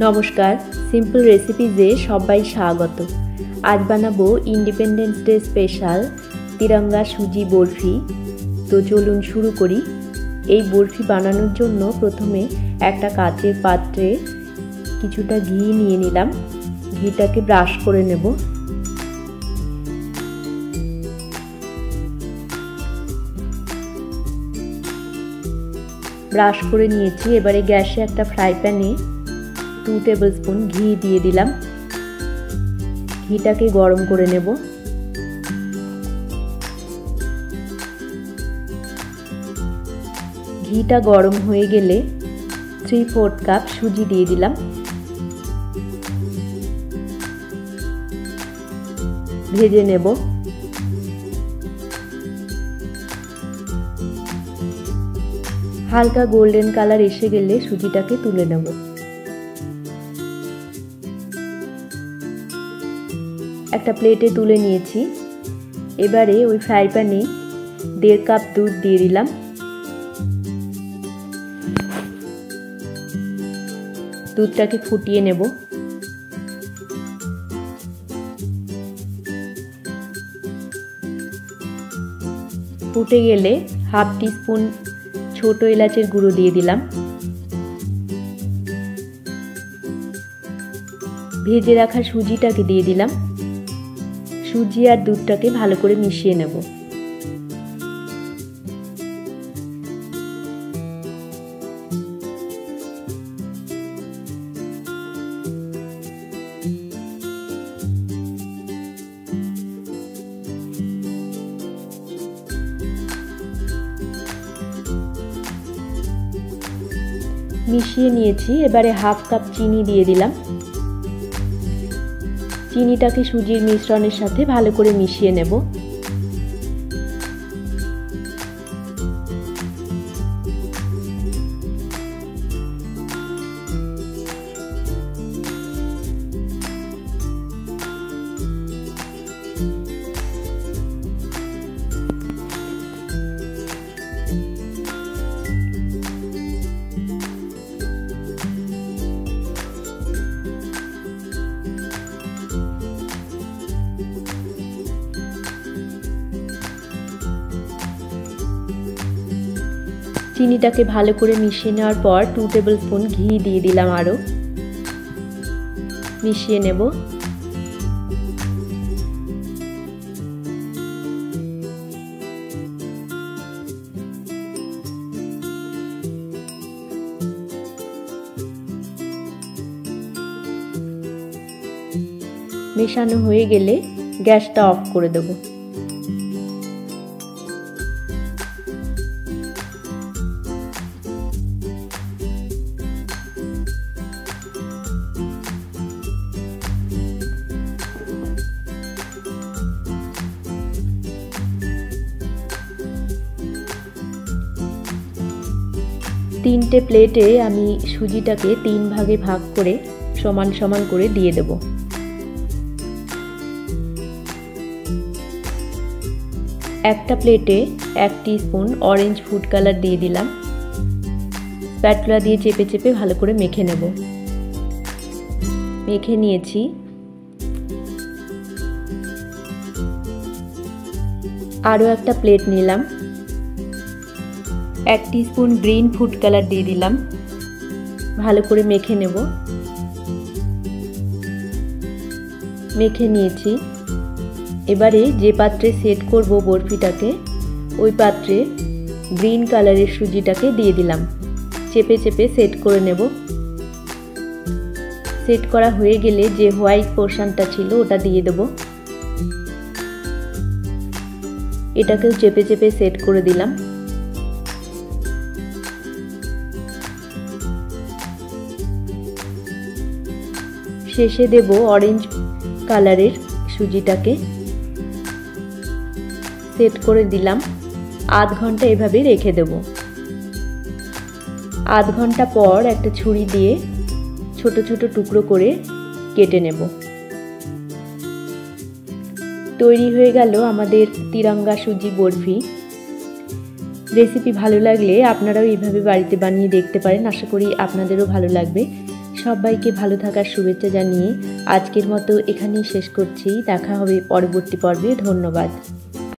নমস্কার, সিম্পল রেসিপিজে সবাই স্বাগত। আজ বানাবো ইন্ডিপেন্ডেন্স ডে স্পেশাল তিরঙ্গা সুজি বরফি। তো চলুন শুরু করি। এই বরফি বানানোর জন্য প্রথমে একটা কাচের পাত্রে কিছুটা ঘি নিয়ে নিলাম। ঘিটাকে ব্রাশ করে নেব। ব্রাশ করে নিয়েছি। এবারে গ্যাসে একটা ফ্রাই প্যানে 2 টেবিল স্পুন ঘি দিয়ে দিলাম। ঘিটাকে গরম করে নেব। ঘিটা গরম হয়ে গেলে 3/4 কাপ সুজি দিয়ে দিলাম। ভেজে নেব। হালকা গোল্ডেন কালার এসে গেলে সুজিটাকে তুলে নেব। একটা প্লেটে তুলে নিয়েছি। এবারে ওই ফ্রাই প্যানে 1.5 কাপ দুধ দিয়ে দিলাম। দুধটাকে ফুটিয়ে নেব। ফুটে গেলে 1/2 টিস্পুন ছোট এলাচের গুঁড়ো দিয়ে দিলাম। ভেজে রাখা সুজিটাকে দিয়ে দিলাম। সুজি আর দুধটাকে ভালো করে মিশিয়ে নেব। মিশিয়ে নিয়েছি। এবারে 1/2 কাপ চিনি দিয়ে দিলাম। চিনিটাকে সুজির মিশ্রণের সাথে ভালো করে মিশিয়ে নেব। চিনিটাকে ভালো করে মিশিয়ে নেওয়ার পর 2 টেবিল স্পুন ঘি দিয়ে দিলাম। আরও মিশিয়ে নেব। মেশানো হয়ে গেলে গ্যাসটা অফ করে দেব। তিনটে প্লেটে আমি সুজিটাকে 3 ভাগে ভাগ করে সমান সমান করে দিয়ে দেব। একটা প্লেটে 1 টিস্পুন অরেঞ্জ ফুড কালার দিয়ে দিলাম। স্প্যাটুলা দিয়ে চেপে চেপে ভালো করে মেখে নেব। মেখে নিয়েছি। আরও একটা প্লেট নিলাম। 1 টিস্পুন গ্রিন ফুড কালার দিয়ে দিলাম। ভালো করে মেখে নেব। মেখে নিয়েছি। এবারে যে পাত্রে সেট করব বরফিটাকে, ওই পাত্রে গ্রিন কালারের সুজিটাকে দিয়ে দিলাম। চেপে চেপে সেট করে নেব। সেট করা হয়ে গেলে যে হোয়াইট পোর্শনটা ছিল ওটা দিয়ে দেব। এটাকেও চেপে চেপে সেট করে দিলাম। শেষে দেব অরেঞ্জ কালারের সুজিটাকে। সেট করে দিলাম। আধ ঘন্টা এভাবে রেখে দেব। আধ ঘন্টা পর একটা ছুরি দিয়ে ছোট ছোট টুকরো করে কেটে নেব। তৈরি হয়ে গেল আমাদের তিরঙ্গা সুজি বরফি। রেসিপি ভালো লাগলে আপনারাও এইভাবে বাড়িতে বানিয়ে দেখতে পারেন। আশা করি আপনাদেরও ভালো লাগবে। সবাইকে ভালো থাকার শুভেচ্ছা জানিয়ে আজকের মতো এখানেই শেষ করছি। দেখা হবে পরবর্তী পর্বে। ধন্যবাদ।